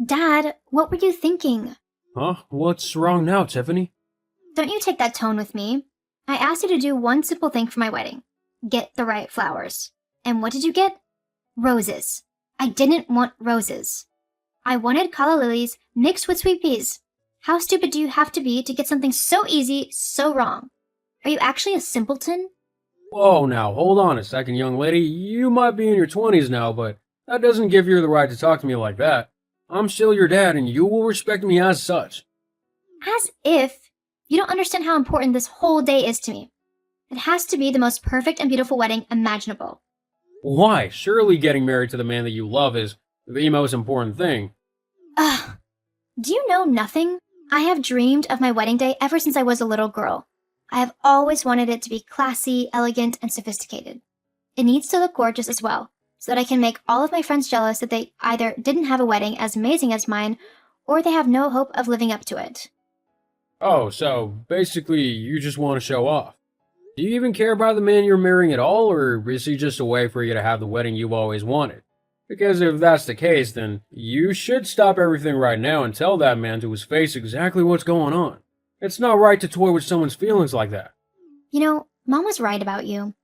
Dad, what were you thinking? Huh? What's wrong now, Tiffany? Don't you take that tone with me. I asked you to do one simple thing for my wedding. Get the right flowers. And what did you get? Roses. I didn't want roses. I wanted calla lilies mixed with sweet peas. How stupid do you have to be to get something so easy, so wrong? Are you actually a simpleton? Whoa, now, hold on a second, young lady. You might be in your 20s now, but that doesn't give you the right to talk to me like that. I'm still your dad, and you will respect me as such. As if you don't understand how important this whole day is to me. It has to be the most perfect and beautiful wedding imaginable. Why? Surely getting married to the man that you love is the most important thing. Ugh. Do you know nothing? I have dreamed of my wedding day ever since I was a little girl. I have always wanted it to be classy, elegant, and sophisticated. It needs to look gorgeous as well, so that I can make all of my friends jealous that they either didn't have a wedding as amazing as mine, or they have no hope of living up to it. Oh, so basically you just want to show off. Do you even care about the man you're marrying at all, or is he just a way for you to have the wedding you've always wanted? Because if that's the case, then you should stop everything right now and tell that man to his face exactly what's going on. It's not right to toy with someone's feelings like that. You know, Mom was right about you.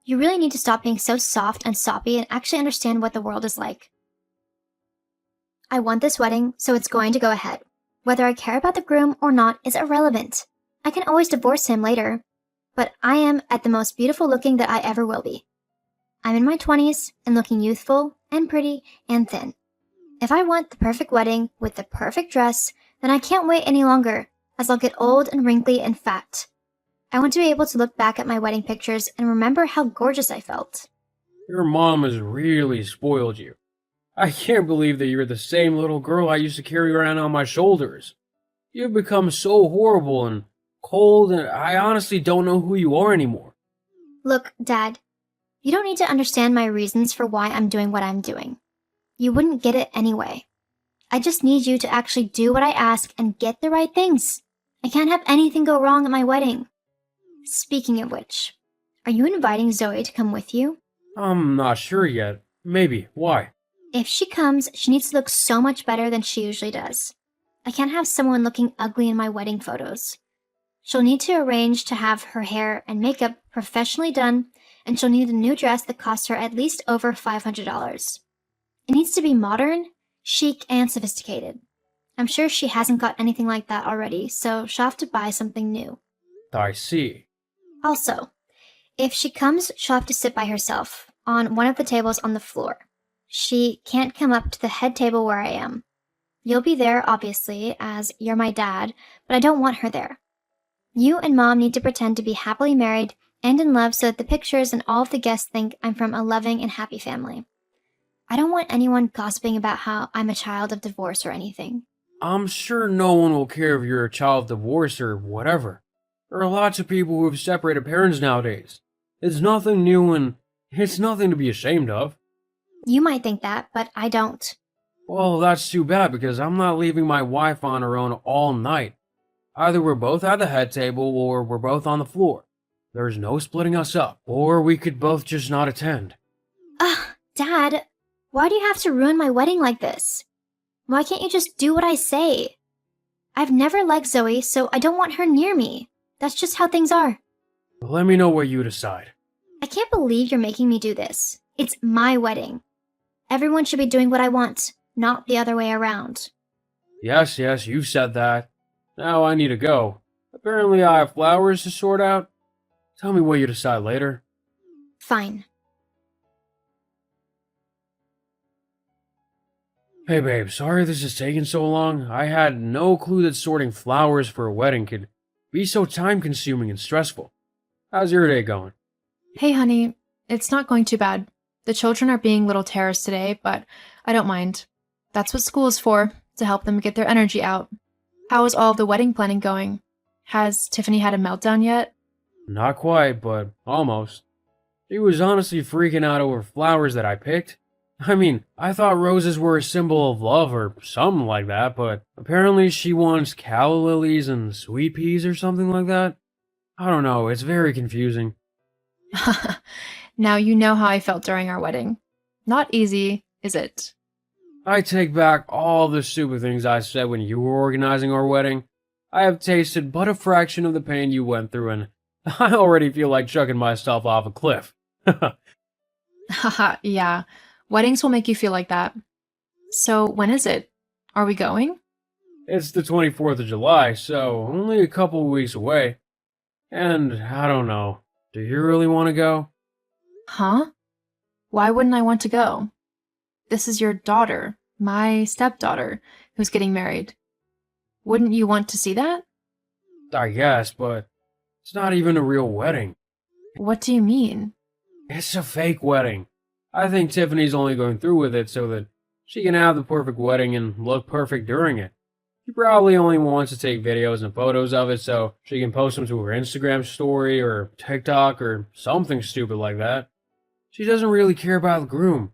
You really need to stop being so soft and soppy and actually understand what the world is like. I want this wedding, so it's going to go ahead. Whether I care about the groom or not is irrelevant. I can always divorce him later. But I am at the most beautiful looking that I ever will be. I'm in my 20s and looking youthful and pretty and thin. If I want the perfect wedding with the perfect dress, then I can't wait any longer, as I'll get old and wrinkly and fat. I want to be able to look back at my wedding pictures and remember how gorgeous I felt. Your mom has really spoiled you. I can't believe that you're the same little girl I used to carry around on my shoulders. You've become so horrible and cold, and I honestly don't know who you are anymore. Look, Dad, you don't need to understand my reasons for why I'm doing what I'm doing. You wouldn't get it anyway. I just need you to actually do what I ask and get the right things. I can't have anything go wrong at my wedding. Speaking of which, are you inviting Zoe to come with you? I'm not sure yet. Maybe. Why? If she comes, she needs to look so much better than she usually does. I can't have someone looking ugly in my wedding photos. She'll need to arrange to have her hair and makeup professionally done, and she'll need a new dress that costs her at least over $500. It needs to be modern, chic, and sophisticated. I'm sure she hasn't got anything like that already, so she'll have to buy something new. I see. Also, if she comes, she'll have to sit by herself on one of the tables on the floor. She can't come up to the head table where I am. You'll be there, obviously, as you're my dad, but I don't want her there. You and Mom need to pretend to be happily married and in love so that the pictures and all of the guests think I'm from a loving and happy family. I don't want anyone gossiping about how I'm a child of divorce or anything. I'm sure no one will care if you're a child of divorce or whatever. There are lots of people who have separated parents nowadays. It's nothing new and it's nothing to be ashamed of. You might think that, but I don't. Well, that's too bad because I'm not leaving my wife on her own all night. Either we're both at the head table or we're both on the floor. There's no splitting us up, or we could both just not attend. Ugh, Dad, why do you have to ruin my wedding like this? Why can't you just do what I say? I've never liked Zoe, so I don't want her near me. That's just how things are. Let me know what you decide. I can't believe you're making me do this. It's my wedding. Everyone should be doing what I want, not the other way around. Yes, you said that. Now I need to go. Apparently I have flowers to sort out. Tell me what you decide later. Fine. Hey babe, sorry this is taking so long. I had no clue that sorting flowers for a wedding could be so time-consuming and stressful. How's your day going? Hey honey, it's not going too bad. The children are being little terrors today, but I don't mind. That's what school is for, to help them get their energy out. How is all of the wedding planning going? Has Tiffany had a meltdown yet? Not quite, but almost. She was honestly freaking out over flowers that I picked. I mean, I thought roses were a symbol of love or something like that, but apparently she wants calla lilies and sweet peas or something like that. I don't know, it's very confusing. Now you know how I felt during our wedding. Not easy, is it? I take back all the stupid things I said when you were organizing our wedding. I have tasted but a fraction of the pain you went through, and I already feel like chucking myself off a cliff. Haha, yeah. Weddings will make you feel like that. So, when is it? Are we going? It's the 24th of July, so only a couple of weeks away. And I don't know, do you really want to go? Huh? Why wouldn't I want to go? This is your daughter, my stepdaughter, who's getting married. Wouldn't you want to see that? I guess, but it's not even a real wedding. What do you mean? It's a fake wedding. I think Tiffany's only going through with it so that she can have the perfect wedding and look perfect during it. She probably only wants to take videos and photos of it so she can post them to her Instagram story or TikTok or something stupid like that. She doesn't really care about the groom.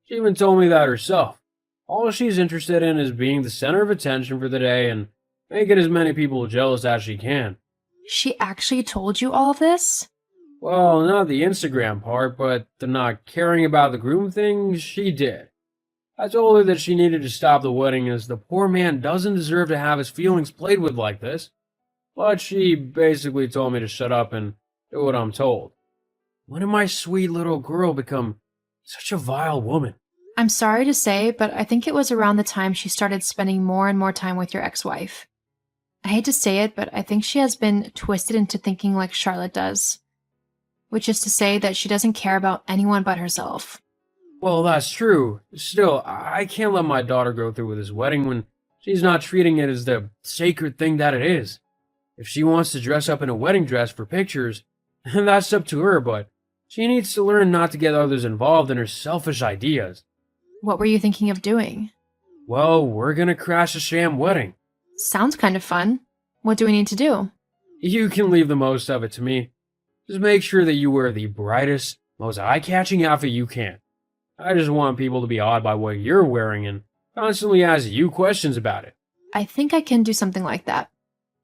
She even told me that herself. All she's interested in is being the center of attention for the day and making as many people jealous as she can. She actually told you all of this? Well, not the Instagram part, but the not caring about the groom thing, she did. I told her that she needed to stop the wedding as the poor man doesn't deserve to have his feelings played with like this. But she basically told me to shut up and do what I'm told. When did my sweet little girl become such a vile woman? I'm sorry to say, but I think it was around the time she started spending more and more time with your ex-wife. I hate to say it, but I think she has been twisted into thinking like Charlotte does. Which is to say that she doesn't care about anyone but herself. Well, that's true. Still, I can't let my daughter go through with this wedding when she's not treating it as the sacred thing that it is. If she wants to dress up in a wedding dress for pictures, that's up to her, but she needs to learn not to get others involved in her selfish ideas. What were you thinking of doing? Well, we're gonna crash a sham wedding. Sounds kind of fun. What do we need to do? You can leave the most of it to me. Just make sure that you wear the brightest, most eye-catching outfit you can. I just want people to be awed by what you're wearing and constantly ask you questions about it. I think I can do something like that.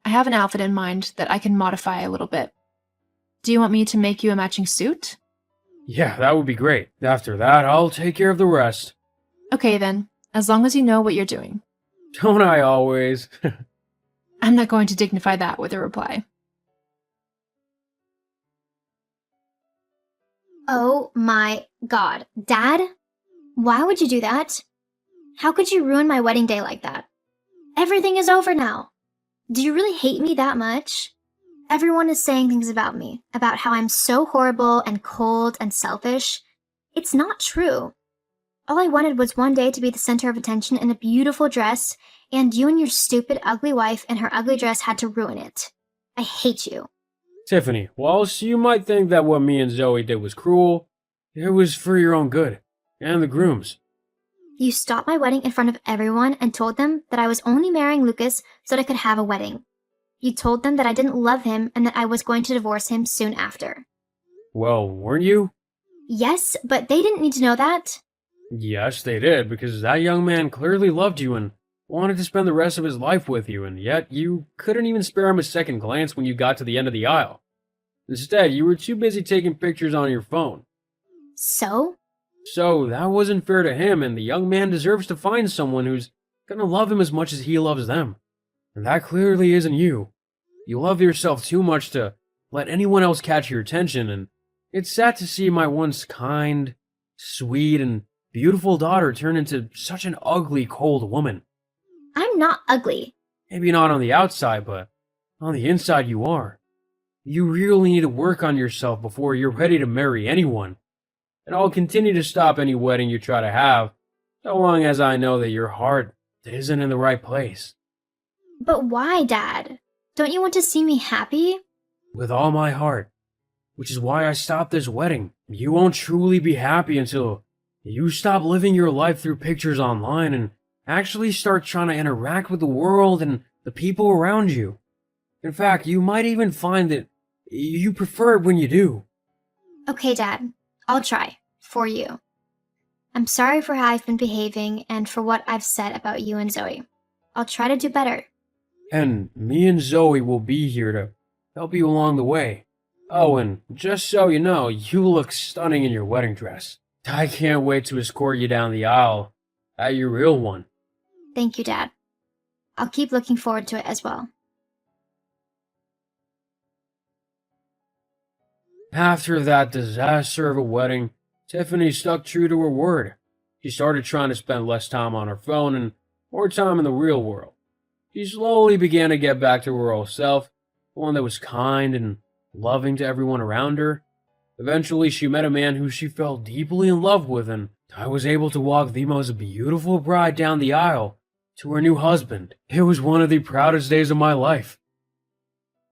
I have an outfit in mind that I can modify a little bit. Do you want me to make you a matching suit? Yeah, that would be great. After that, I'll take care of the rest. Okay then, as long as you know what you're doing. Don't I always? I'm not going to dignify that with a reply. Oh my god. Dad? Why would you do that? How could you ruin my wedding day like that? Everything is over now. Do you really hate me that much? Everyone is saying things about me, about how I'm so horrible and cold and selfish. It's not true. All I wanted was one day to be the center of attention in a beautiful dress, and you and your stupid, ugly wife in her ugly dress had to ruin it. I hate you. Tiffany, whilst you might think that what me and Zoe did was cruel, it was for your own good, and the groom's. You stopped my wedding in front of everyone and told them that I was only marrying Lucas so that I could have a wedding. You told them that I didn't love him and that I was going to divorce him soon after. Well, weren't you? Yes, but they didn't need to know that. Yes, they did, because that young man clearly loved you and wanted to spend the rest of his life with you, and yet you couldn't even spare him a second glance when you got to the end of the aisle. Instead, you were too busy taking pictures on your phone. So? So, that wasn't fair to him, and the young man deserves to find someone who's gonna love him as much as he loves them. And that clearly isn't you. You love yourself too much to let anyone else catch your attention, and it's sad to see my once kind, sweet, and beautiful daughter turn into such an ugly, cold woman. I'm not ugly. Maybe not on the outside, but on the inside you are. You really need to work on yourself before you're ready to marry anyone. And I'll continue to stop any wedding you try to have, so long as I know that your heart isn't in the right place. But why, Dad? Don't you want to see me happy? With all my heart. Which is why I stopped this wedding. You won't truly be happy until you stop living your life through pictures online and actually start trying to interact with the world and the people around you. In fact, you might even find that you prefer it when you do. Okay, Dad. I'll try. For you. I'm sorry for how I've been behaving and for what I've said about you and Zoe. I'll try to do better. And me and Zoe will be here to help you along the way. Oh, and just so you know, you look stunning in your wedding dress. I can't wait to escort you down the aisle at your real one. Thank you, Dad. I'll keep looking forward to it as well. After that disaster of a wedding, Tiffany stuck true to her word. She started trying to spend less time on her phone and more time in the real world. She slowly began to get back to her old self, one that was kind and loving to everyone around her. Eventually, she met a man who she fell deeply in love with, and I was able to walk the most beautiful bride down the aisle to her new husband. It was one of the proudest days of my life.